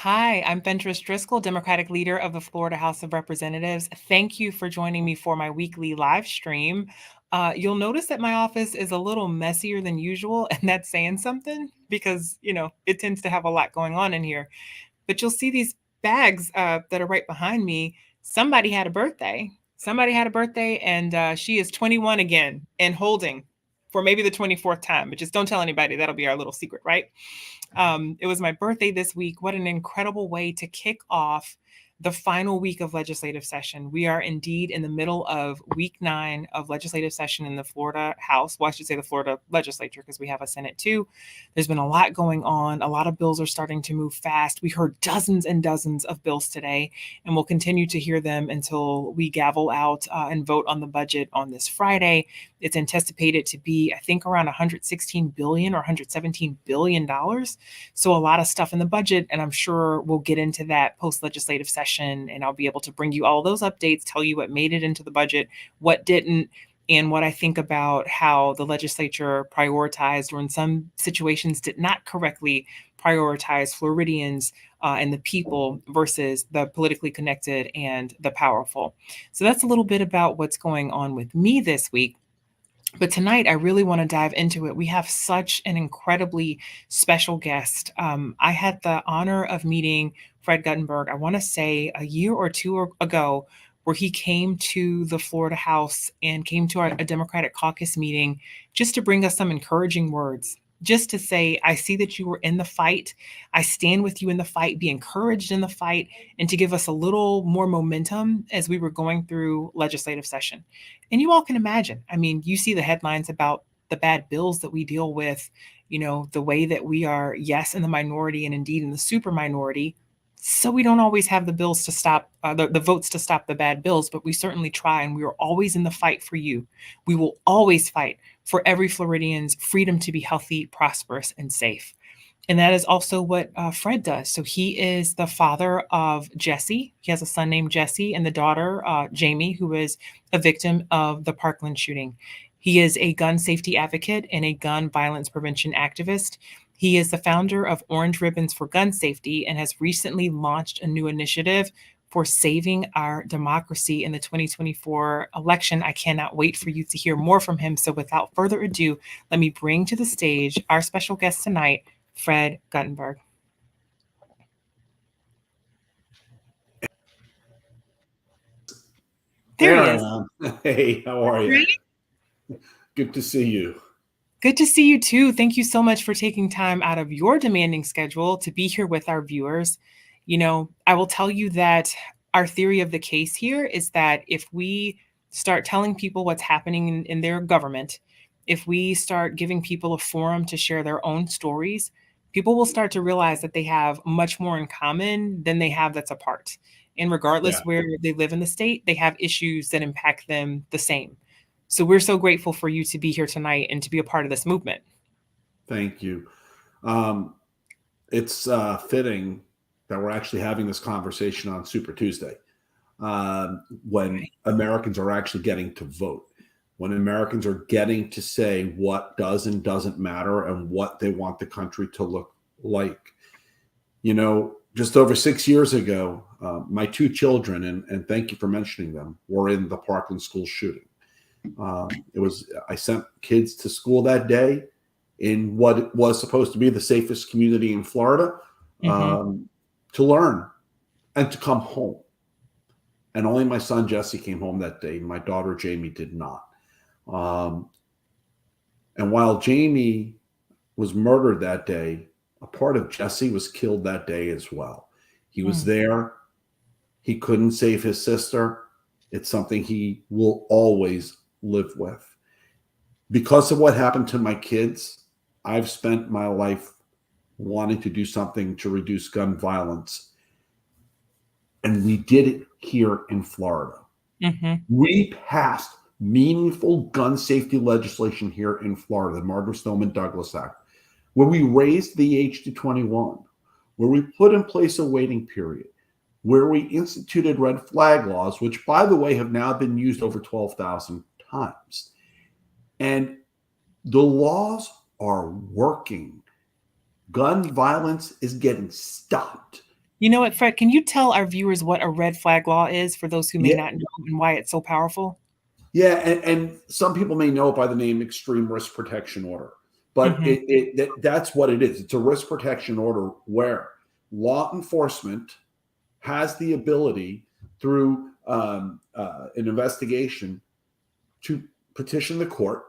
Hi, I'm Fentress Driscoll, Democratic leader of the Florida House of Representatives. Thank you for joining me for my weekly live stream. You'll notice that my office is a little messier than usual, and that's saying something because, it tends to have a lot going on in here. But you'll see these bags that are right behind me. Somebody had a birthday. Somebody had a birthday, and she is 21 again and holding for maybe the 24th time. But just don't tell anybody. That'll be our little secret, right? It was my birthday this week. What an incredible way to kick off the final week of legislative session. We are indeed in the middle of week 9 of legislative session in the Florida House. Well, I should say the Florida legislature because we have a Senate too. There's been a lot going on. A lot of bills are starting to move fast. We heard dozens and dozens of bills today, and we'll continue to hear them until we gavel out and vote on the budget on this Friday. It's anticipated to be, I think, around $116 billion or $117 billion. So a lot of stuff in the budget, and I'm sure we'll get into that post-legislative session, and I'll be able to bring you all those updates, tell you what made it into the budget, what didn't, and what I think about how the legislature prioritized or in some situations did not correctly prioritize Floridians and the people versus the politically connected and the powerful. So that's a little bit about what's going on with me this week. But tonight, I really want to dive into it. We have such an incredibly special guest. I had the honor of meeting Fred Guttenberg, I want to say a year or two ago, where he came to the Florida House and came to a Democratic caucus meeting just to bring us some encouraging words, just to say, I see that you were in the fight. I stand with you in the fight, be encouraged in the fight, and to give us a little more momentum as we were going through legislative session. And you all can imagine, I mean, you see the headlines about the bad bills that we deal with, the way that we are, yes, in the minority and indeed in the super minority. So we don't always have the bills to stop, the votes to stop the bad bills, but we certainly try, and we are always in the fight for you. We will always fight for every Floridian's freedom to be healthy, prosperous, and safe. And that is also what Fred does. So he is the father of Jesse. He has a son named Jesse and the daughter, Jamie, who is a victim of the Parkland shooting. He is a gun safety advocate and a gun violence prevention activist. He is the founder of Orange Ribbons for Gun Safety and has recently launched a new initiative for saving our democracy in the 2024 election. I cannot wait for you to hear more from him. So without further ado, let me bring to the stage our special guest tonight, Fred Guttenberg. There he is. Hey, how are you? Right? Good to see you. Good to see you too. Thank you so much for taking time out of your demanding schedule to be here with our viewers. I will tell you that our theory of the case here is that if we start telling people what's happening in their government, if we start giving people a forum to share their own stories, people will start to realize that they have much more in common than they have that's apart. And regardless where they live in the state, they have issues that impact them the same. So we're so grateful for you to be here tonight and to be a part of this movement. Thank you. It's fitting that we're actually having this conversation on Super Tuesday when Americans are actually getting to vote, when Americans are getting to say what does and doesn't matter and what they want the country to look like. Just over 6 years ago, my 2 children, and thank you for mentioning them, were in the Parkland school shooting. I sent kids to school that day in what was supposed to be the safest community in Florida to learn and to come home. And only my son Jesse came home that day. My daughter Jamie did not. And while Jamie was murdered that day, a part of Jesse was killed that day as well. He was there. He couldn't save his sister. It's something he will always live with. Because of what happened to my kids, I've spent my life wanting to do something to reduce gun violence. And we did it here in Florida. We passed meaningful gun safety legislation here in Florida, the Margaret Stoneman Douglas Act, where we raised the age to 21, where we put in place a waiting period, where we instituted red flag laws, which, by the way, have now been used over 12,000 times. And the laws are working. Gun violence is getting stopped You know what, Fred, can you tell our viewers what a red flag law is for those who may Yeah, not know and why it's so powerful? yeah, and some people may know it by the name extreme risk protection order, but Mhm. that's what it is. It's a risk protection order where law enforcement has the ability through an investigation to petition the court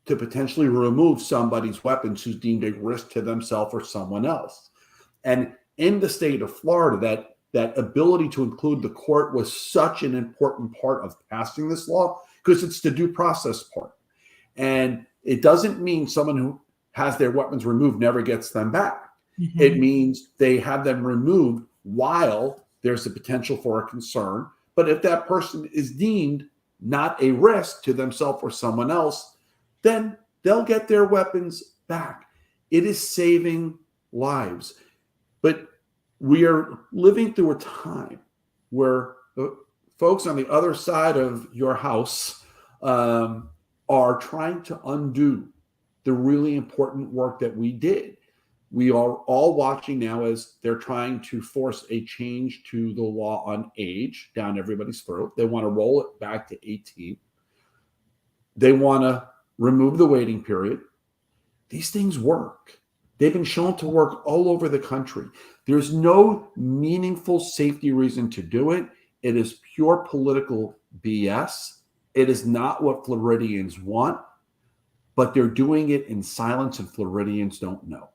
to potentially remove somebody's weapons who's deemed a risk to themselves or someone else. And in the state of Florida, that ability to include the court was such an important part of passing this law because it's the due process part. And it doesn't mean someone who has their weapons removed never gets them back. It Mhm. means they have them removed while there's a potential for a concern. But if that person is deemed not a risk to themselves or someone else, then they'll get their weapons back. It is saving lives. But we are living through a time where the folks on the other side of your house um, are trying to undo the really important work that we did. We are all watching now as they're trying to force a change to the law on age down everybody's throat. They want to roll it back to 18. They want to remove the waiting period. These things work. They've been shown to work all over the country. There's no meaningful safety reason to do it. It is pure political BS. It is not what Floridians want, but they're doing it in silence, and Floridians don't know.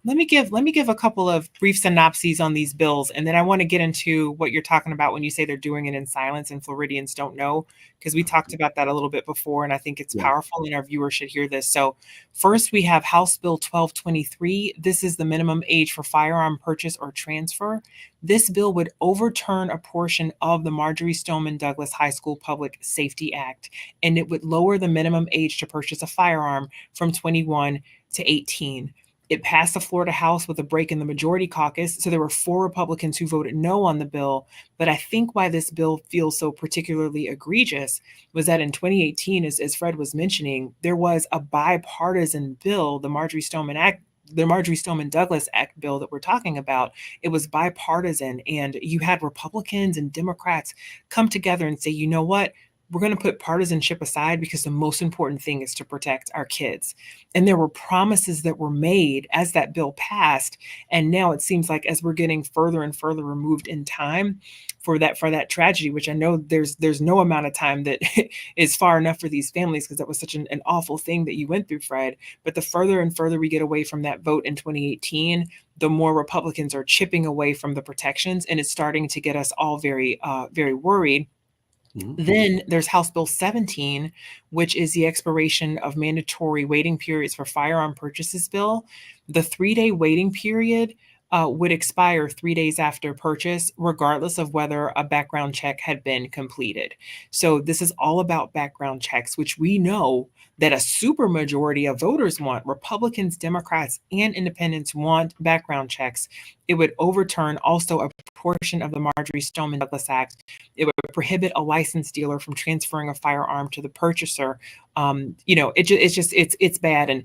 Let me give a couple of brief synopses on these bills, and then I want to get into what you're talking about when you say they're doing it in silence and Floridians don't know, because we talked about that a little bit before, and I think it's Yeah. powerful, and our viewers should hear this. So, first, we have House Bill 1223. This is the minimum age for firearm purchase or transfer. This bill would overturn a portion of the Marjorie Stoneman Douglas High School Public Safety Act, and it would lower the minimum age to purchase a firearm from 21 to 18. It passed the Florida House with a break in the majority caucus. So there were four Republicans who voted no on the bill. But I think why this bill feels so particularly egregious was that in 2018, as Fred was mentioning, there was a bipartisan bill, the Marjorie Stoneman Act. The Marjorie Stoneman Douglas Act bill that we're talking about, it was bipartisan, and you had Republicans and Democrats come together and say, you know what? We're going to put partisanship aside because the most important thing is to protect our kids. And there were promises that were made as that bill passed. And now it seems like as we're getting further and further removed in time for that tragedy, which I know there's no amount of time that is far enough for these families because that was such an awful thing that you went through, Fred. But the further and further we get away from that vote in 2018, the more Republicans are chipping away from the protections, and it's starting to get us all very worried. Mhm. Then there's House Bill 17, which is the expiration of mandatory waiting periods for firearm purchases bill. The 3-day waiting period would expire 3 days after purchase, regardless of whether a background check had been completed. So this is all about background checks, which we know that a supermajority of voters want. Republicans, Democrats, and independents want background checks. It would overturn also a portion of the Marjorie Stoneman Douglas Act. It would prohibit a licensed dealer from transferring a firearm to the purchaser. It's bad. And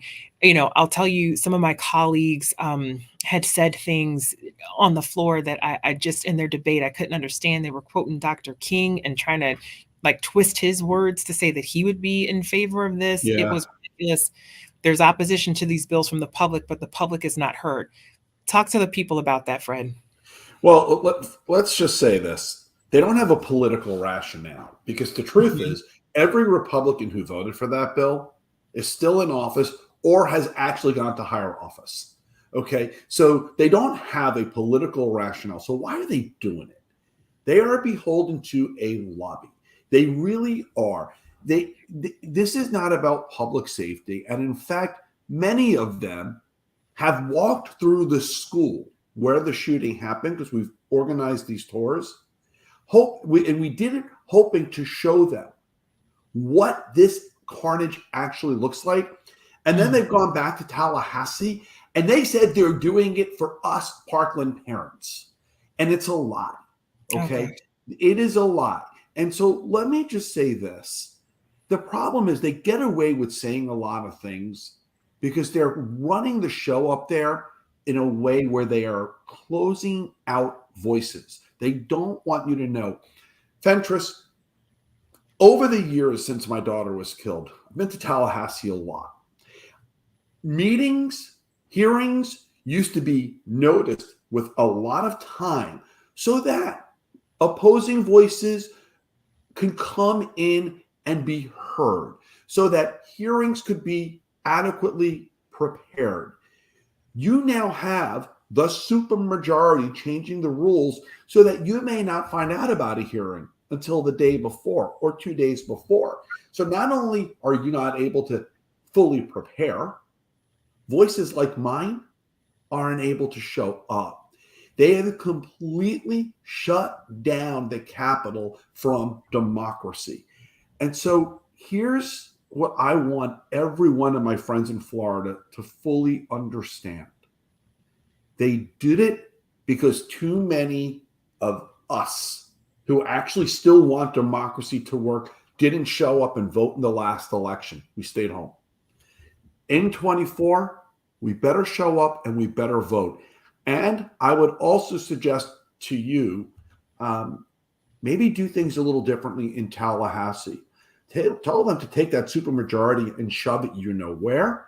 I'll tell you, some of my colleagues had said things on the floor that I just in their debate I couldn't understand. They were quoting Dr. King and trying to like twist his words to say that he would be in favor of this. It Yeah. was ridiculous. There's opposition to these bills from the public, but the public is not heard. Talk to the people about that, Fred. Well, let's just say this. They don't have a political rationale because the truth Mhm. is, every Republican who voted for that bill is still in office or has actually gone to higher office. Okay. So they don't have a political rationale. So why are they doing it? They are beholden to a lobby. They really are. This is not about public safety. And in fact, many of them have walked through the school where the shooting happened because we've organized these tours. And we did it hoping to show them what this carnage actually looks like. And then Mm. they've gone back to Tallahassee and they said they're doing it for us Parkland parents. And it's a lie. Okay. Okay. It is a lie. And so let me just say this. The problem is they get away with saying a lot of things because they're running the show up there in a way where they are closing out voices. They don't want you to know. Fentress, over the years since my daughter was killed, I've been to Tallahassee a lot. Meetings, hearings used to be noticed with a lot of time so that opposing voices can come in and be heard, so that hearings could be adequately prepared. You now have the supermajority changing the rules so that you may not find out about a hearing until the day before or 2 days before. So not only are you not able to fully prepare, voices like mine aren't able to show up. They have completely shut down the Capitol from democracy. And so here's what I want every one of my friends in Florida to fully understand. They did it because too many of us who actually still want democracy to work didn't show up and vote in the last election. We stayed home. In 24, we better show up and we better vote. And I would also suggest to you, maybe do things a little differently in Tallahassee. Tell them to take that supermajority and shove it you know where.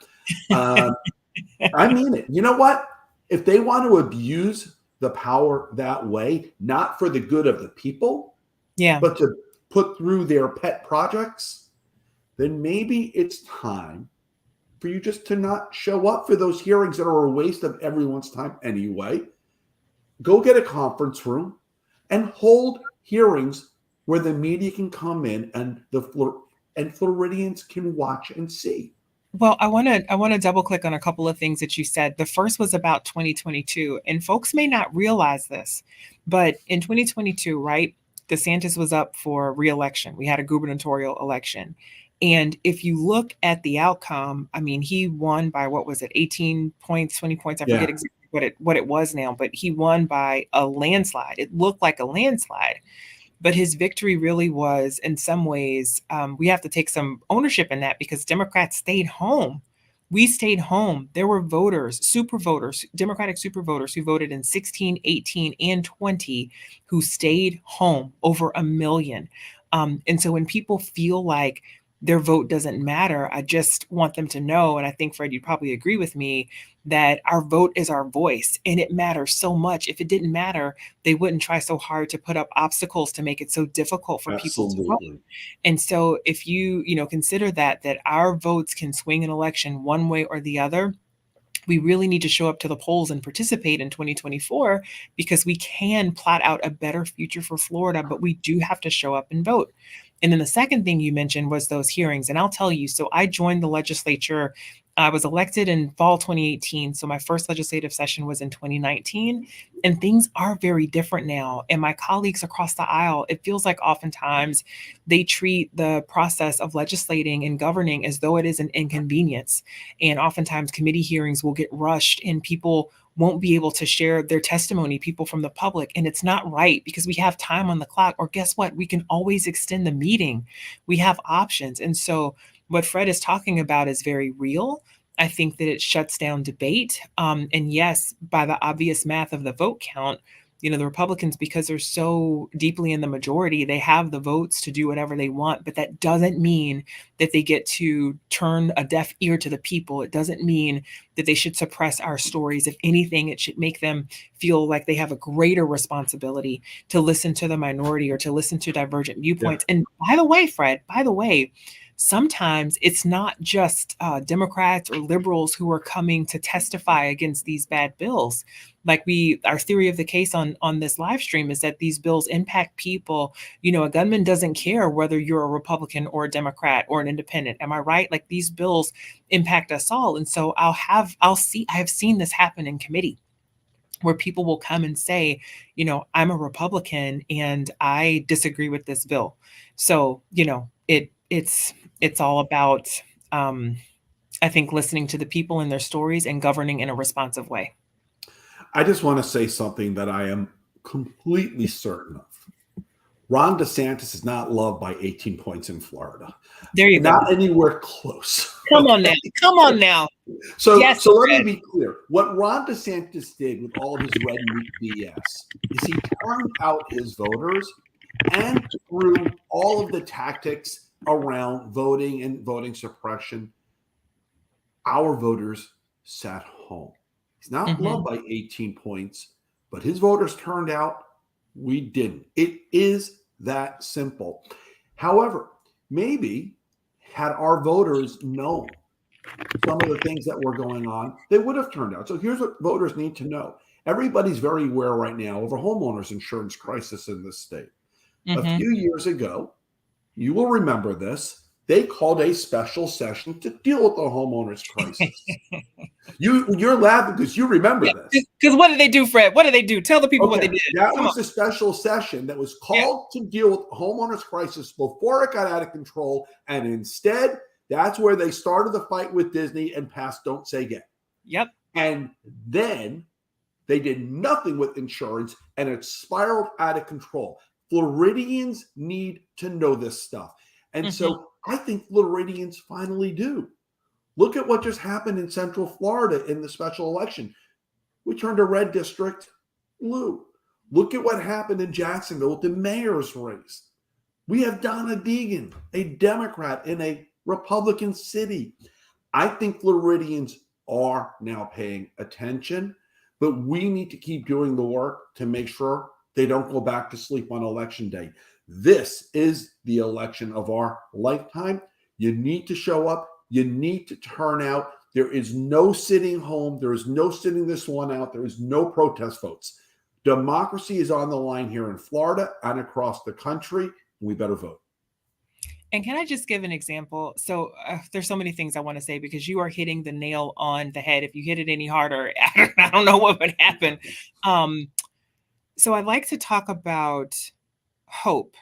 I mean it. You know what? If they want to abuse the power that way, not for the good of the people, Yeah. but to put through their pet projects, then maybe it's time for you just to not show up for those hearings that are a waste of everyone's time anyway. Go get a conference room and hold hearings where the media can come in and Floridians can watch and see. Well, I want to double click on a couple of things that you said. The first was about 2022, and folks may not realize this, but in 2022, right, DeSantis was up for re-election. We had a gubernatorial election. And if you look at the outcome, I mean, he won by what was it, 18 points, 20 points? I forget exactly what it was now, but he won by a landslide. It looked like a landslide. But his victory really was, in some ways, we have to take some ownership in that because Democrats stayed home. We stayed home. There were voters, super voters, Democratic super voters who voted in 16, 18, and 20 who stayed home, over 1 million. And so when people feel like their vote doesn't matter, I just want them to know, and I think, Fred, you'd probably agree with me, that our vote is our voice and it matters so much. If it didn't matter, they wouldn't try so hard to put up obstacles to make it so difficult for people to vote. Absolutely. And so if you consider that our votes can swing an election one way or the other, we really need to show up to the polls and participate in 2024 because we can plot out a better future for Florida, but we do have to show up and vote. And then the second thing you mentioned was those hearings. And I'll tell you, so I joined the legislature. I was elected in fall 2018. So my first legislative session was in 2019. And things are very different now. And my colleagues across the aisle, it feels like oftentimes they treat the process of legislating and governing as though it is an inconvenience. And oftentimes committee hearings will get rushed and people won't be able to share their testimony, people from the public. And it's not right because we have time on the clock. Or guess what? We can always extend the meeting. We have options. And so what Fred is talking about is very real. I think that it shuts down debate. And yes, by the obvious math of the vote count, the Republicans, because they're so deeply in the majority, they have the votes to do whatever they want. But that doesn't mean that they get to turn a deaf ear to the people. It doesn't mean that they should suppress our stories. If anything, it should make them feel like they have a greater responsibility to listen to the minority or to listen to divergent viewpoints. And by the way, Fred, sometimes it's not just Democrats or liberals who are coming to testify against these bad bills. Like our theory of the case on this live stream is that these bills impact people. A gunman doesn't care whether you're a Republican or a Democrat or an independent. Am I right? Like these bills impact us all. And so I have seen this happen in committee where people will come and say, I'm a Republican and I disagree with this bill. So, it's all about, I think, listening to the people and their stories and governing in a responsive way. I just want to say something that I am completely certain of. Ron DeSantis is not loved by 18 points in Florida. There you go. Not anywhere close. Come on Okay? now. Come on now. So, Yes, so let me Fred. be clear. What Ron DeSantis did with all of his red meat BS is he turned out his voters, and through all of the tactics around voting and voting suppression, our voters sat home. He's not loved by 18 points, but his voters turned out. We didn't. It is that simple. However, maybe had our voters known some of the things that were going on, they would have turned out. So here's what voters need to know. Everybody's very aware right now of a homeowners insurance crisis in this state. A few years ago, you will remember this, they called a special session to deal with the homeowners crisis. You're laughing because you remember this. Because what did they do, Fred? What did they do? Tell the people what they did. That was the special session that was called to deal with the homeowners crisis before it got out of control. And instead, that's where they started the fight with Disney and passed Don't Say Gay. Yep. And then they did nothing with insurance and it spiraled out of control. Floridians need to know this stuff. And so I think Floridians finally do. Look at what just happened in Central Florida in the special election. We turned a red district blue. Look at what happened in Jacksonville with the mayor's race. We have Donna Deegan, a Democrat in a Republican city. I think Floridians are now paying attention, but we need to keep doing the work to make sure they don't go back to sleep on election day. This is the election of our lifetime. You need to show up. You need to turn out. There is no sitting home. There is no sitting this one out. There is no protest votes. Democracy is on the line here in Florida and across the country. We better vote. And can I just give an example? So there's so many things I want to say because you are hitting the nail on the head. If you hit it any harder, I don't know what would happen. So I'd like to talk about hope,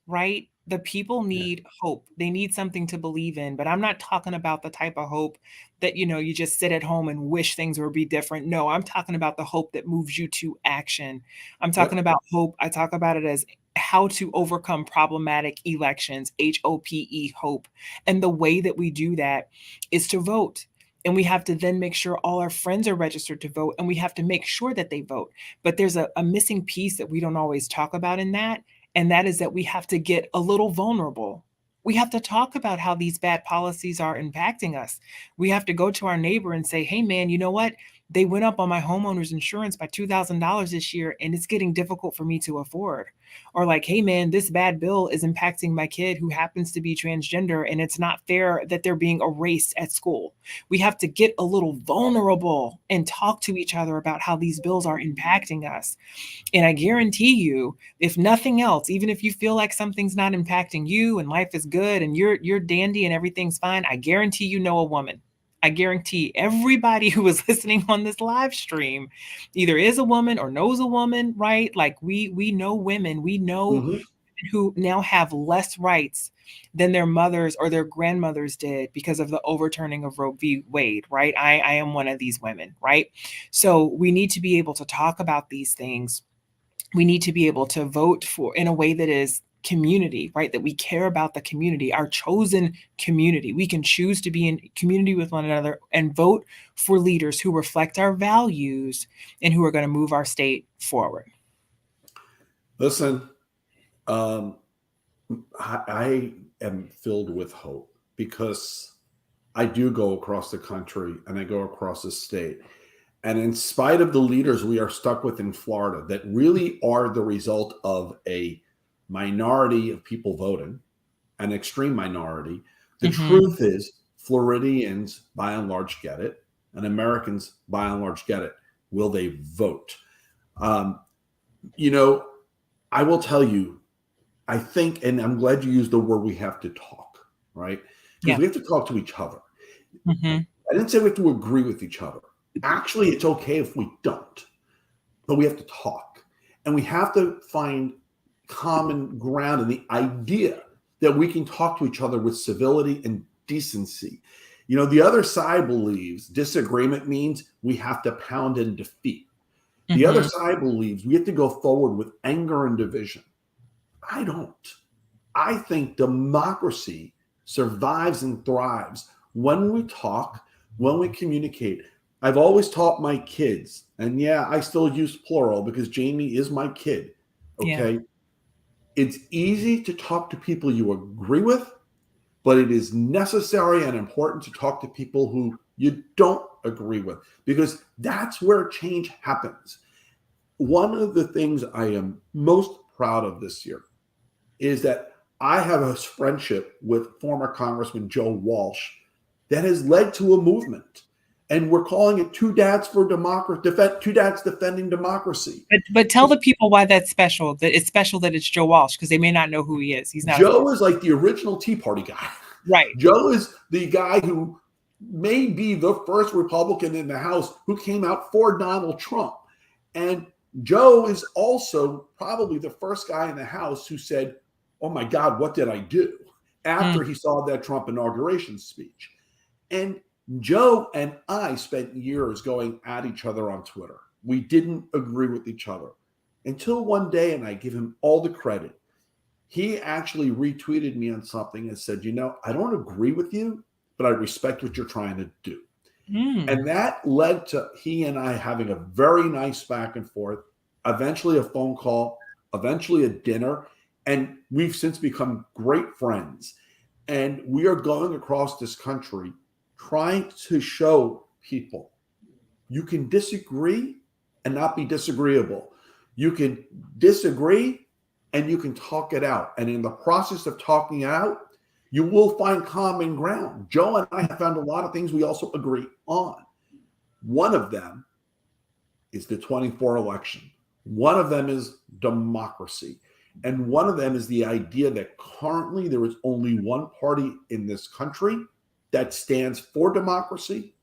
right? The people need hope. They need something to believe in, but I'm not talking about the type of hope that, you just sit at home and wish things would be different. No, I'm talking about the hope that moves you to action. I'm talking about hope. I talk about it as how to overcome problematic elections, HOPE, hope. And the way that we do that is to vote. And we have to then make sure all our friends are registered to vote, and we have to make sure that they vote. But there's a missing piece that we don't always talk about in that. And that is that we have to get a little vulnerable. We have to talk about how these bad policies are impacting us. We have to go to our neighbor and say, hey, man, you know what? They went up on my homeowner's insurance by $2,000 this year, and it's getting difficult for me to afford. Or like, hey, man, this bad bill is impacting my kid who happens to be transgender, and it's not fair that they're being erased at school. We have to get a little vulnerable and talk to each other about how these bills are impacting us. And I guarantee you, if nothing else, even if you feel like something's not impacting you and life is good and you're dandy and everything's fine, I guarantee you know a woman. I guarantee everybody who is listening on this live stream either is a woman or knows a woman, right? Like we know women, we know who now have less rights than their mothers or their grandmothers did because of the overturning of Roe v. Wade, right? I am one of these women, right? So we need to be able to talk about these things. We need to be able to vote for in a way that is community, right? That we care about the community, our chosen community. We can choose to be in community with one another and vote for leaders who reflect our values and who are going to move our state forward. Listen, I am filled with hope because I do go across the country and I go across the state. And in spite of the leaders we are stuck with in Florida that really are the result of a minority of people voting, an extreme minority, the truth is Floridians by and large get it, and Americans by and large get it. Will they vote? I will tell you, I think, and I'm glad you used the word we have to talk, right? Because we have to talk to each other. I didn't say we have to agree with each other. Actually, it's okay if we don't, but we have to talk. And we have to find common ground in the idea that we can talk to each other with civility and decency. The other side believes disagreement means we have to pound and defeat. The other side believes we have to go forward with anger and division. I don't. I think democracy survives and thrives when we talk, when we communicate. I've always taught my kids, and yeah, I still use plural because Jamie is my kid. Yeah. Okay. It's easy to talk to people you agree with, but it is necessary and important to talk to people who you don't agree with because that's where change happens. One of the things I am most proud of this year is that I have a friendship with former Congressman Joe Walsh that has led to a movement. And we're calling it Two Dads for Democracy, Two Dads Defending Democracy. But tell the people why that's special. That it's special that it's Joe Walsh because they may not know who he is. He's not Joe is like the original Tea Party guy. right. Joe is the guy who may be the first Republican in the House who came out for Donald Trump. And Joe is also probably the first guy in the House who said, "Oh my God, what did I do?" after he saw that Trump inauguration speech. And Joe and I spent years going at each other on Twitter. We didn't agree with each other until one day, and I give him all the credit. He actually retweeted me on something and said, I don't agree with you, but I respect what you're trying to do. And that led to he and I having a very nice back and forth, eventually a phone call, eventually a dinner. And we've since become great friends. And we are going across this country trying to show people you can disagree and not be disagreeable. You can disagree and you can talk it out. And in the process of talking it out, you will find common ground. Joe and I have found a lot of things we also agree on. One of them is the 24 election. One of them is democracy. And one of them is the idea that currently there is only one party in this country that stands for democracy,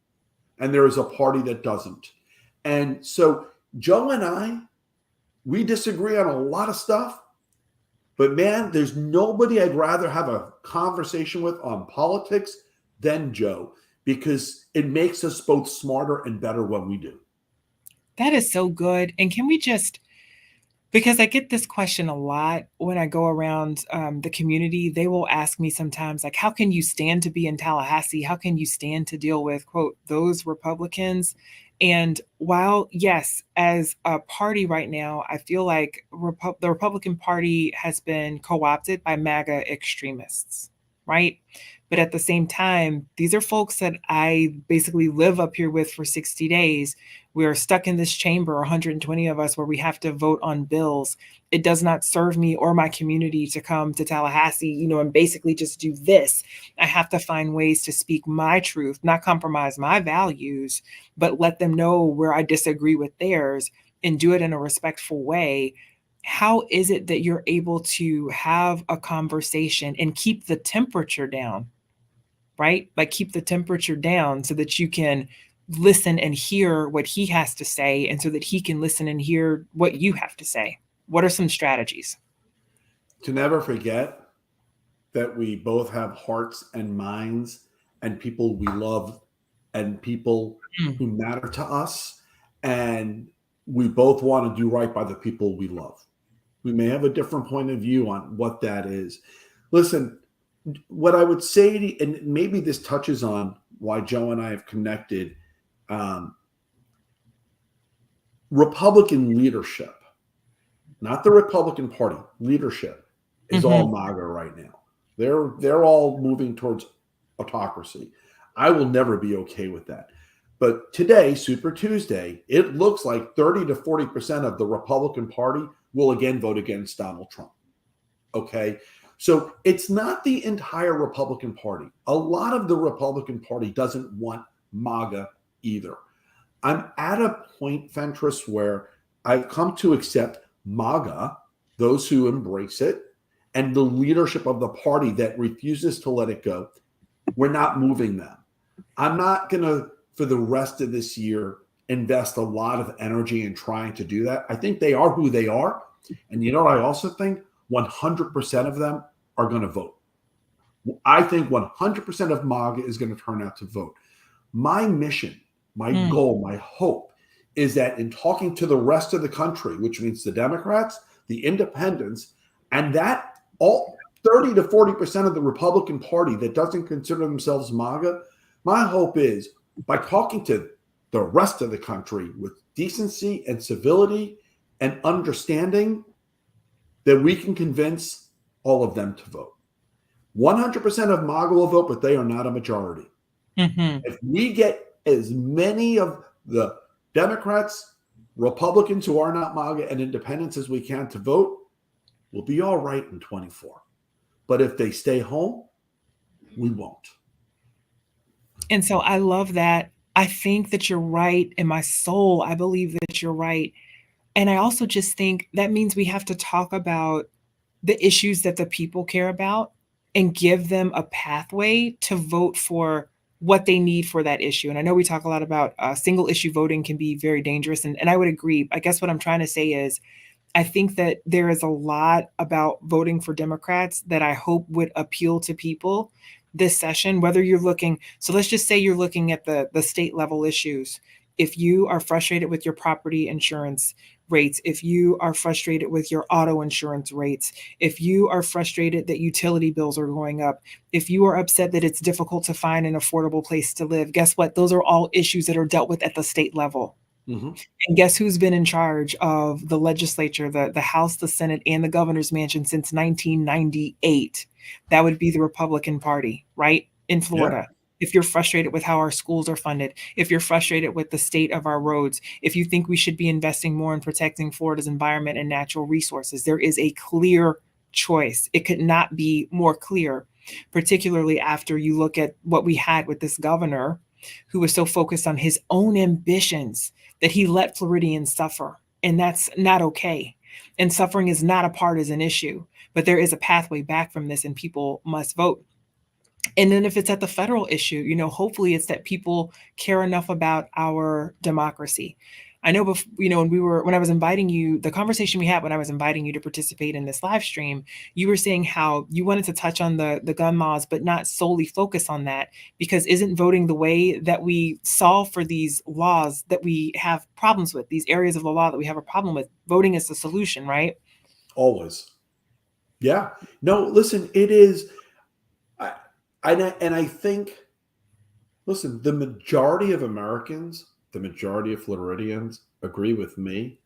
and there is a party that doesn't. And so Joe and I, we disagree on a lot of stuff, but man, there's nobody I'd rather have a conversation with on politics than Joe, because it makes us both smarter and better when we do. That is so good. And can we just, because I get this question a lot when I go around the community, they will ask me sometimes, like, how can you stand to be in Tallahassee? How can you stand to deal with, quote, those Republicans? And while, yes, as a party right now, I feel like the Republican Party has been co-opted by MAGA extremists, right? But at the same time, these are folks that I basically live up here with for 60 days. We are stuck in this chamber, 120 of us, where we have to vote on bills. It does not serve me or my community to come to Tallahassee, and basically just do this. I have to find ways to speak my truth, not compromise my values, but let them know where I disagree with theirs and do it in a respectful way. How is it that you're able to have a conversation and keep the temperature down, right? Like keep the temperature down so that you can listen and hear what he has to say, and so that he can listen and hear what you have to say? What are some strategies? To never forget that we both have hearts and minds and people we love and people who matter to us. And we both want to do right by the people we love. We may have a different point of view on what that is. Listen, what I would say, and maybe this touches on why Joe and I have connected, Republican leadership, not the Republican Party, leadership is all MAGA right now. They're all moving towards autocracy. I will never be okay with that. But today, Super Tuesday, it looks like 30 to 40% of the Republican Party will again vote against Donald Trump. Okay. So it's not the entire Republican Party. A lot of the Republican Party doesn't want MAGA either. I'm at a point, Fentress, where I've come to accept MAGA, those who embrace it, and the leadership of the party that refuses to let it go. We're not moving them. I'm not going to, for the rest of this year, invest a lot of energy in trying to do that. I think they are who they are. And you know what I also think? 100% of them are going to vote. I think 100% of MAGA is going to turn out to vote. My mission, my goal, my hope is that in talking to the rest of the country, which means the Democrats, the independents, And that all 30 to 40% of the Republican Party that doesn't consider themselves MAGA, my hope is by talking to the rest of the country with decency and civility and understanding that we can convince all of them to vote. 100% of MAGA will vote, but they are not a majority. Mm-hmm. If we get as many of the Democrats, Republicans who are not MAGA, and independents as we can to vote, we'll be all right in 24. But if they stay home, we won't. And so I love that. I think that you're right in my soul. I believe that you're right. And I also just think that means we have to talk about the issues that the people care about and give them a pathway to vote for what they need for that issue. And I know we talk a lot about single issue voting can be very dangerous. And I would agree. I guess what I'm trying to say is I think that there is a lot about voting for Democrats that I hope would appeal to people this session, whether you're looking, so let's just say you're looking at the state level issues. If you are frustrated with your property insurance rates, if you are frustrated with your auto insurance rates, if you are frustrated that utility bills are going up, if you are upset that it's difficult to find an affordable place to live, guess what? Those are all issues that are dealt with at the state level. Mm-hmm. And guess who's been in charge of the legislature, the House, the Senate, and the governor's mansion since 1998? That would be the Republican Party, right? In Yeah. Florida. If you're frustrated with how our schools are funded, if you're frustrated with the state of our roads, if you think we should be investing more in protecting Florida's environment and natural resources, there is a clear choice. It could not be more clear, particularly after you look at what we had with this governor who was so focused on his own ambitions that he let Floridians suffer. And that's not okay. And suffering is not a partisan issue, but there is a pathway back from this, and people must vote. And then if it's at the federal issue, hopefully it's that people care enough about our democracy. I know, when I was inviting you, the conversation we had when I was inviting you to participate in this live stream, you were saying how you wanted to touch on the gun laws, but not solely focus on that, because isn't voting the way that we solve for these laws that we have problems with, these areas of the law that we have a problem with? Voting is the solution, right? Always. Yeah. No, listen, it is. I think, listen, the majority of Americans, the majority of Floridians agree with me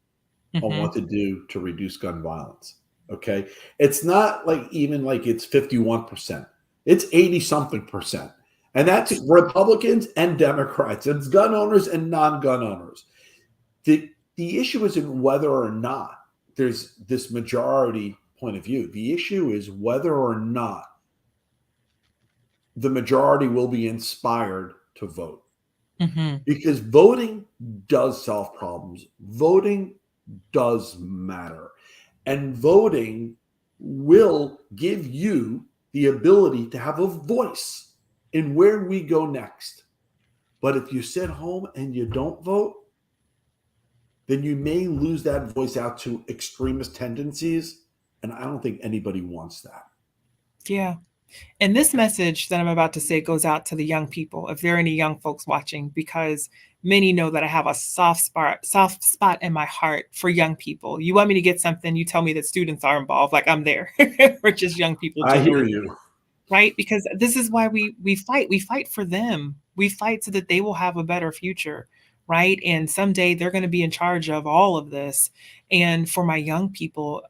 on Mm-hmm. what to do to reduce gun violence. Okay. It's not like even like it's 51%, it's 80 something percent. And that's Republicans and Democrats. It's gun owners and non gun owners. The issue isn't whether or not there's this majority point of view. The issue is whether or not the majority will be inspired to vote. Mm-hmm. Because voting does solve problems. Voting does matter. And voting will give you the ability to have a voice in where we go next. But if you sit home and you don't vote, then you may lose that voice out to extremist tendencies. And I don't think anybody wants that. Yeah. And this message that I'm about to say goes out to the young people, if there are any young folks watching, because many know that I have a soft spot in my heart for young people. You want me to get something, you tell me that students are involved, like I'm there, or just young people I hear generally, you. right? Because this is why we fight. We fight for them. We fight so that they will have a better future, right? And someday they're going to be in charge of all of this. And for my young people,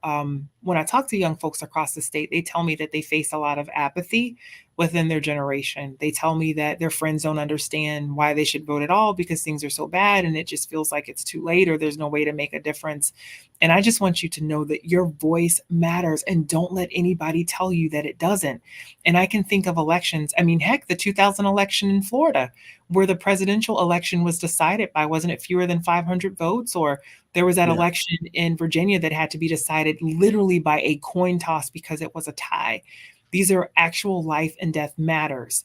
when I talk to young folks across the state, they tell me that they face a lot of apathy within their generation. They tell me that their friends don't understand why they should vote at all because things are so bad and it just feels like it's too late or there's no way to make a difference. And I just want you to know that your voice matters, and don't let anybody tell you that it doesn't. And I can think of elections. I mean, heck, the 2000 election in Florida, where the presidential election was decided by, wasn't it fewer than 500 votes? Or there was that Yeah. election in Virginia that had to be decided literally by a coin toss because it was a tie. These are actual life and death matters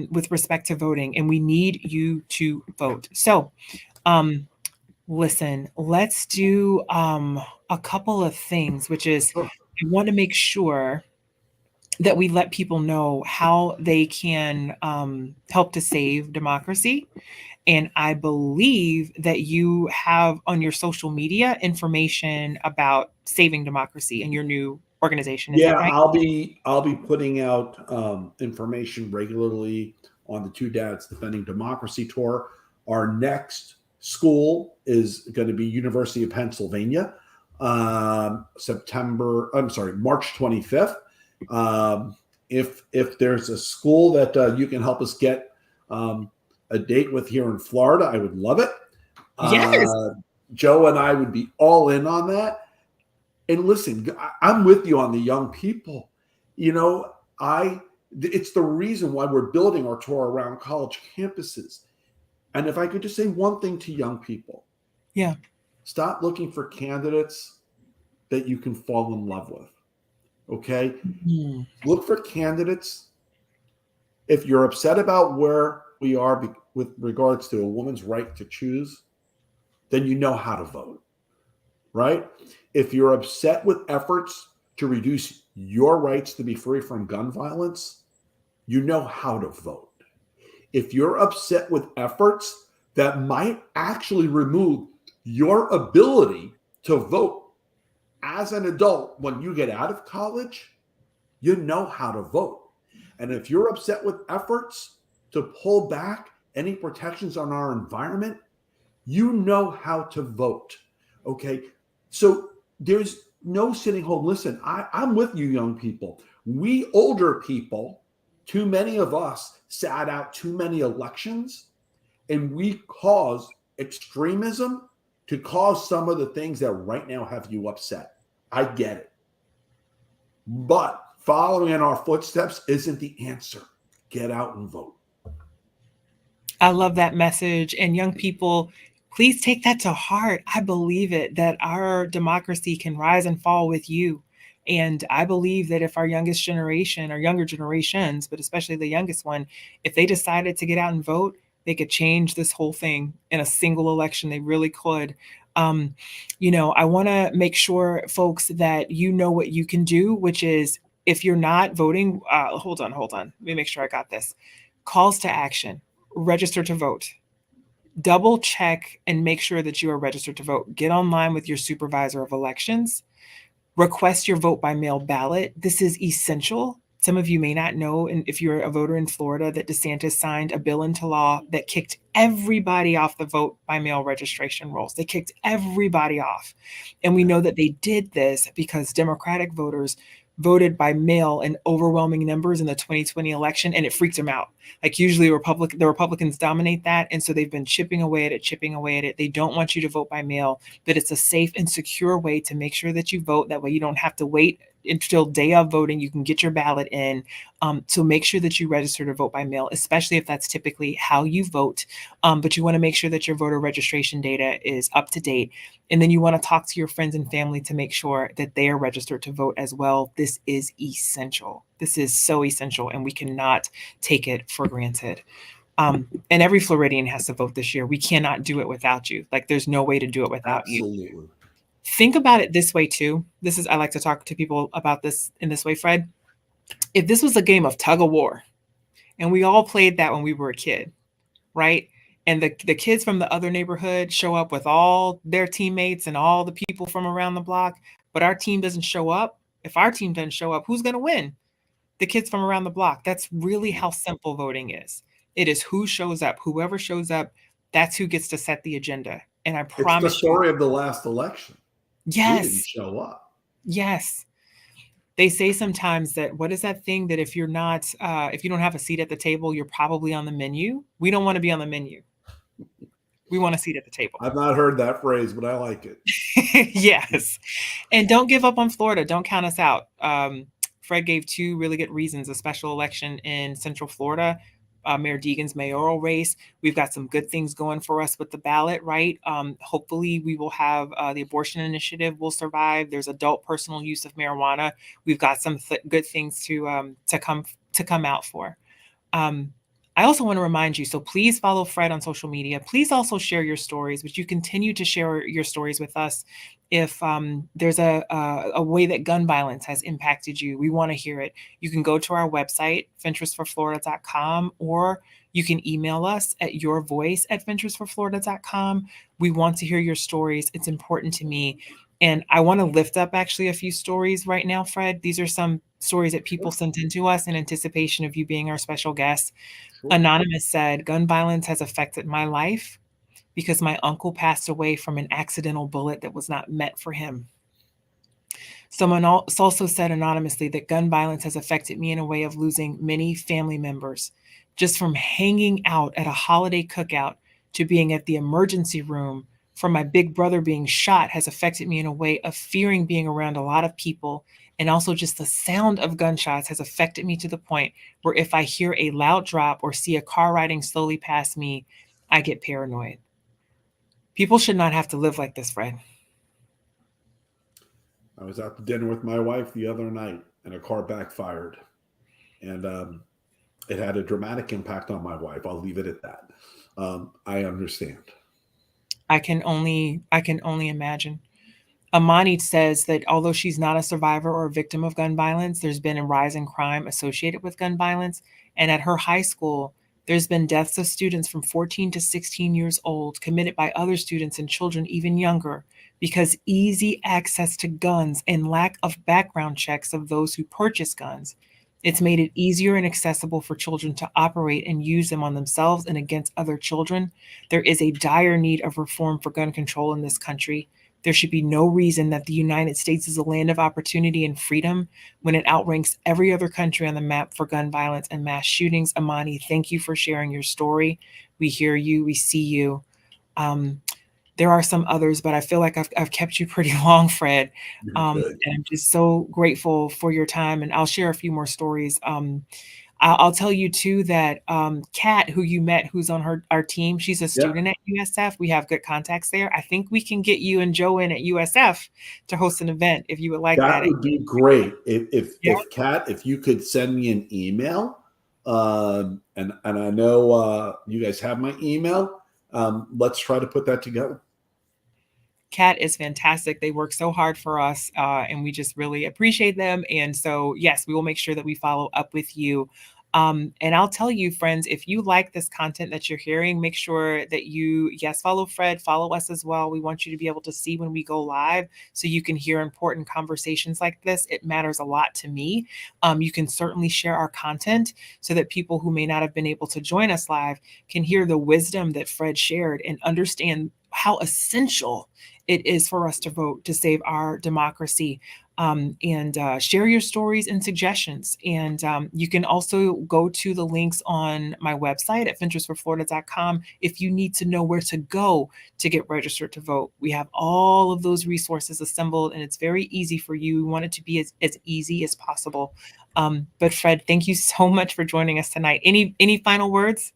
with respect to voting, and we need you to vote. So, listen, let's do a couple of things, which is Sure. I want to make sure that we let people know how they can help to save democracy. And I believe that you have on your social media information about saving democracy and your new organization. Is that Yeah, right? I'll be putting out information regularly on the Two Dads Defending Democracy tour. Our next school is going to be University of Pennsylvania, March 25th. If there's a school that you can help us get a date with here in Florida, I would love it. Yes. Joe and I would be all in on that. And listen, I'm with you on the young people. You know, it's the reason why we're building our tour around college campuses. And if I could just say one thing to young people, Yeah. stop looking for candidates that you can fall in love with. Okay? Mm. Look for candidates. If you're upset about where we are with regards to a woman's right to choose, then you know how to vote, right? If you're upset with efforts to reduce your rights to be free from gun violence, you know how to vote. If you're upset with efforts that might actually remove your ability to vote as an adult when you get out of college, you know how to vote. And if you're upset with efforts to pull back any protections on our environment, you know how to vote. Okay. So there's no sitting home. Listen, I'm with you, young people. We older people, too many of us sat out too many elections, and we caused extremism to cause some of the things that right now have you upset. I get it. But following in our footsteps isn't the answer. Get out and vote. I love that message. And young people, please take that to heart. I believe it that our democracy can rise and fall with you. And I believe that if our youngest generation or younger generations, but especially the youngest one, if they decided to get out and vote, they could change this whole thing in a single election. They really could. Um, I want to make sure, folks, that you know what you can do, which is if you're not voting, hold on. Let me make sure I got this. Calls to action: register to vote. Double check and make sure that you are registered to vote. Get online with your supervisor of elections. Request your vote by mail ballot. This is essential. Some of you may not know, and if you're a voter in Florida, that DeSantis signed a bill into law that kicked everybody off the vote by mail registration rolls. They kicked everybody off. And we know that they did this because Democratic voters voted by mail in overwhelming numbers in the 2020 election, and it freaked them out. Like usually the Republicans dominate that. And so they've been chipping away at it. They don't want you to vote by mail, but it's a safe and secure way to make sure that you vote. That way you don't have to wait until day of voting. You can get your ballot in. So make sure that you register to vote by mail, especially if that's typically how you vote. But you want to make sure that your voter registration data is up to date. And then you want to talk to your friends and family to make sure that they are registered to vote as well. This is essential. This is so essential, and we cannot take it for granted. And every Floridian has to vote this year. We cannot do it without you. Like there's no way to do it without you. Absolutely. Think about it this way too. I like to talk to people about this in this way, Fred. If this was a game of tug of war, and we all played that when we were a kid, right? And the kids from the other neighborhood show up with all their teammates and all the people from around the block, but our team doesn't show up. If our team doesn't show up, who's going to win? The kids from around the block. That's really how simple voting is. It is who shows up. Whoever shows up, that's who gets to set the agenda. And I It's the promise you, story of the last election. We didn't yes, show up. yes. They say sometimes that what is that thing that if you're not, if you don't have a seat at the table, you're probably on the menu. We don't want to be on the menu. We want a seat at the table. I've not heard that phrase, but I like it. Yes. And don't give up on Florida. Don't count us out. Fred gave two really good reasons: a special election in Central Florida, Mayor Deegan's mayoral race. We've got some good things going for us with the ballot, right? Hopefully, we will have the abortion initiative will survive. There's adult personal use of marijuana. We've got some good things to come out for. Um, I also want to remind you, so please follow Fred on social media. Please also share your stories, but you continue to share your stories with us. If there's a way that gun violence has impacted you, we want to hear it. You can go to our website, venturesforflorida.com, or you can email us at yourvoice@venturesforflorida.com. We want to hear your stories. It's important to me. And I want to lift up actually a few stories right now, Fred. These are some stories that people Sure, sent in to us in anticipation of you being our special guest. sure. Anonymous said, gun violence has affected my life because my uncle passed away from an accidental bullet that was not meant for him. Someone else also said anonymously that gun violence has affected me in a way of losing many family members. Just from hanging out at a holiday cookout to being at the emergency room, from my big brother being shot, has affected me in a way of fearing being around a lot of people. And also, just the sound of gunshots has affected me to the point where if I hear a loud drop or see a car riding slowly past me, I get paranoid. People should not have to live like this, Fred. I was out to dinner with my wife the other night, and a car backfired, and it had a dramatic impact on my wife. I'll leave it at that. I understand. I can only imagine. Amani says that although she's not a survivor or a victim of gun violence, there's been a rise in crime associated with gun violence. And at her high school, there's been deaths of students from 14 to 16 years old committed by other students and children even younger because easy access to guns and lack of background checks of those who purchase guns. It's made it easier and accessible for children to operate and use them on themselves and against other children. There is a dire need of reform for gun control in this country. There should be no reason that the United States is a land of opportunity and freedom when it outranks every other country on the map for gun violence and mass shootings. Amani, thank you for sharing your story. We hear you, we see you. Um, there are some others, but I feel like I've kept you pretty long, Fred. You're good. And I'm just so grateful for your time. And I'll share a few more stories. I'll tell you too that Kat, who you met, who's on our team, she's a Yeah, student at USF. We have good contacts there. I think we can get you and Joe in at USF to host an event if you would like that that. would be great. Yeah, If Kat, if you could send me an email, and I know you guys have my email. Let's try to put that together. Cat is fantastic. They work so hard for us, and we just really appreciate them. And so, yes, we will make sure that we follow up with you. And I'll tell you, friends, if you like this content that you're hearing, make sure that you, yes, follow Fred, follow us as well. We want you to be able to see when we go live so you can hear important conversations like this. It matters a lot to me. You can certainly share our content so that people who may not have been able to join us live can hear the wisdom that Fred shared and understand how essential it is for us to vote to save our democracy. And share your stories and suggestions. And you can also go to the links on my website at venturesforflorida.com if you need to know where to go to get registered to vote. We have all of those resources assembled, and it's very easy for you. We want it to be as easy as possible. But Fred, thank you so much for joining us tonight. Any final words?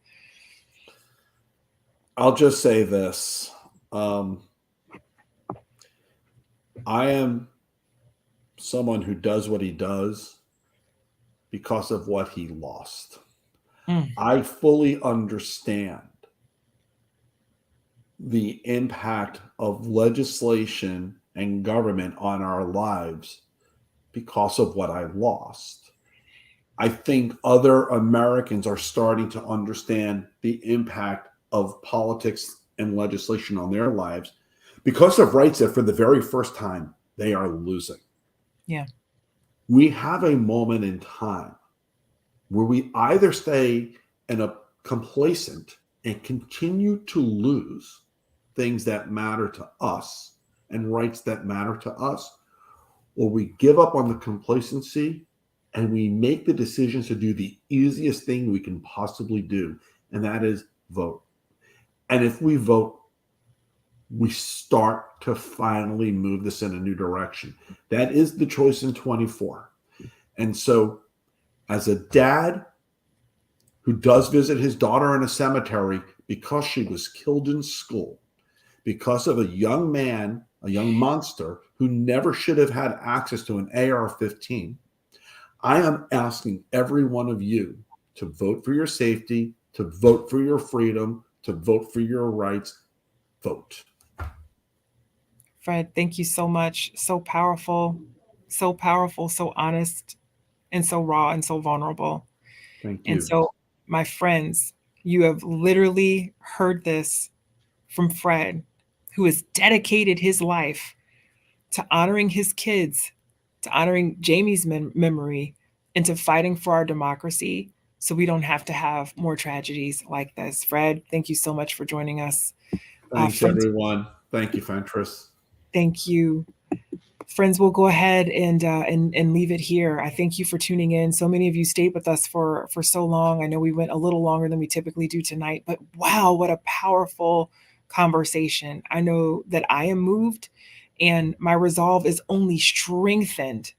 I'll just say this. Um, I am someone who does what he does because of what he lost. Mm, I fully understand the impact of legislation and government on our lives because of what I lost. I think other Americans are starting to understand the impact of politics and legislation on their lives because of rights that for the very first time they are losing. yeah, We have a moment in time where we either stay in a complacent and continue to lose things that matter to us and rights that matter to us, or we give up on the complacency and we make the decisions to do the easiest thing we can possibly do, and that is vote. And if we vote, we start to finally move this in a new direction. That is the choice in 24. And so, as a dad who does visit his daughter in a cemetery because she was killed in school, because of a young man, a young monster who never should have had access to an AR 15, I am asking every one of you to vote for your safety, to vote for your freedom, to vote for your rights. Vote. Fred, thank you so much. So powerful, so honest, and so raw and so vulnerable. Thank And you. so, my friends, you have literally heard this from Fred, who has dedicated his life to honoring his kids, to honoring Jamie's memory, and to fighting for our democracy so we don't have to have more tragedies like this. Fred, thank you so much for joining us. Thanks, Friends, everyone. Thank you, Fentress. thank you. Friends, we'll go ahead and leave it here. I thank you for tuning in. So many of you stayed with us for so long. I know we went a little longer than we typically do tonight, but wow, what a powerful conversation. I know that I am moved, and my resolve is only strengthened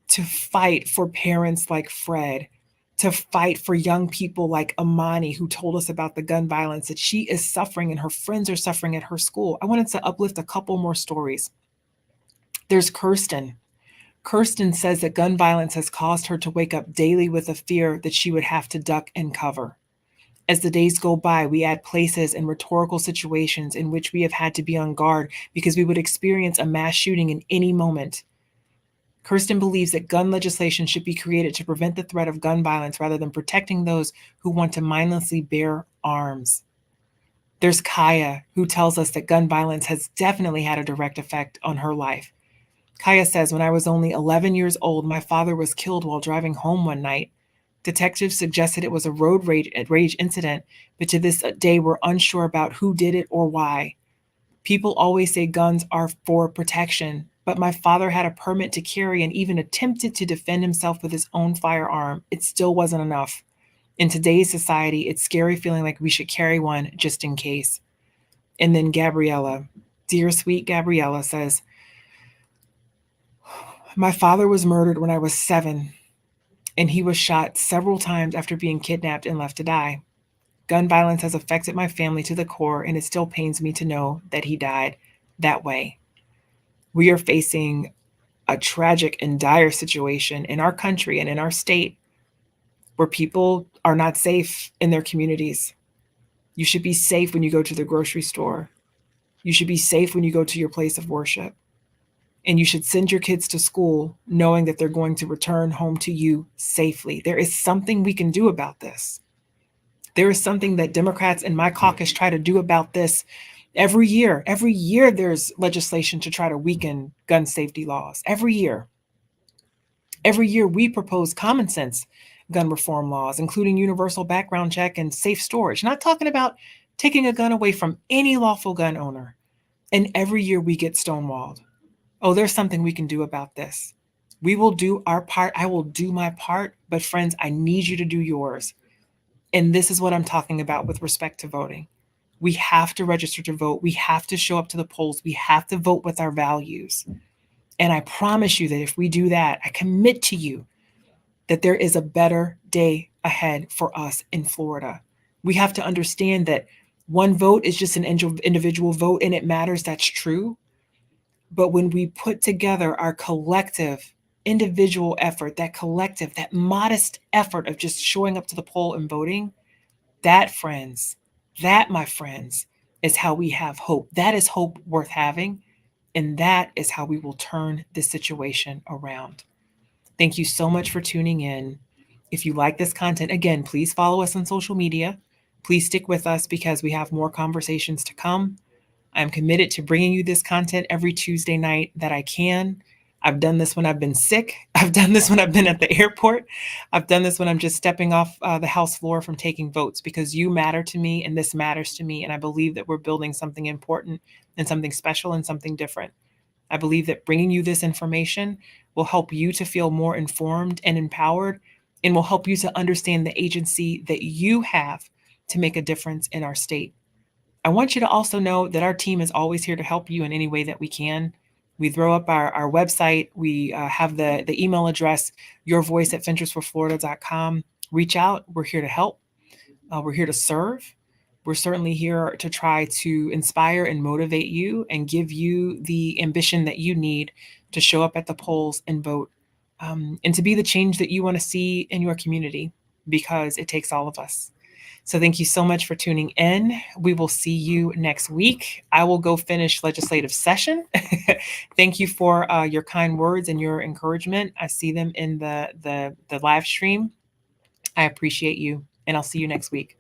to fight for parents like Fred, to fight for young people like Amani, who told us about the gun violence that she is suffering and her friends are suffering at her school. I wanted to uplift a couple more stories. There's Kirsten. Kirsten says that gun violence has caused her to wake up daily with a fear that she would have to duck and cover. As the days go by, we add places and rhetorical situations in which we have had to be on guard because we would experience a mass shooting in any moment. Kirsten believes that gun legislation should be created to prevent the threat of gun violence rather than protecting those who want to mindlessly bear arms. There's Kaya, who tells us that gun violence has definitely had a direct effect on her life. Kaya says, when I was only 11 years old, my father was killed while driving home one night. Detectives suggested it was a road rage incident, but to this day we're unsure about who did it or why. People always say guns are for protection, but my father had a permit to carry and even attempted to defend himself with his own firearm. It still wasn't enough. In today's society, it's scary feeling like we should carry one just in case. And then Gabriella, dear sweet Gabriella, says, my father was murdered when I was 7, and he was shot several times after being kidnapped and left to die. Gun violence has affected my family to the core, and it still pains me to know that he died that way. We are facing a tragic and dire situation in our country and in our state where people are not safe in their communities. You should be safe when you go to the grocery store. You should be safe when you go to your place of worship. And you should send your kids to school knowing that they're going to return home to you safely. There is something we can do about this. There is something that Democrats in my caucus try to do about this every year. Every year, there's legislation to try to weaken gun safety laws. Every year. Every year, we propose common sense gun reform laws, including universal background check and safe storage. Not talking about taking a gun away from any lawful gun owner. And every year, we get stonewalled. Oh, there's something we can do about this. We will do our part. I will do my part. But friends, I need you to do yours. And this is what I'm talking about with respect to voting. We have to register to vote. We have to show up to the polls. We have to vote with our values. And I promise you that if we do that, I commit to you that there is a better day ahead for us in Florida. We have to understand that one vote is just an individual vote and it matters. That's true. But when we put together our collective individual effort, that collective, that modest effort of just showing up to the poll and voting, that, friends, that, my friends, is how we have hope. That is hope worth having. And that is how we will turn this situation around. Thank you so much for tuning in. If you like this content, again, please follow us on social media. Please stick with us because we have more conversations to come. I'm committed to bringing you this content every Tuesday night that I can. I've done this when I've been sick. I've done this when I've been at the airport. I've done this when I'm just stepping off the House floor from taking votes because you matter to me and this matters to me. And I believe that we're building something important and something special and something different. I believe that bringing you this information will help you to feel more informed and empowered and will help you to understand the agency that you have to make a difference in our state. I want you to also know that our team is always here to help you in any way that we can. We throw up our website. We have the email address, yourvoice@finterestforflorida.com. Reach out. We're here to help. We're here to serve. We're certainly here to try to inspire and motivate you and give you the ambition that you need to show up at the polls and vote and to be the change that you want to see in your community because it takes all of us. So thank you so much for tuning in. We will see you next week. I will go finish legislative session. Thank you for your kind words and your encouragement. I see them in the live stream. I appreciate you, and I'll see you next week.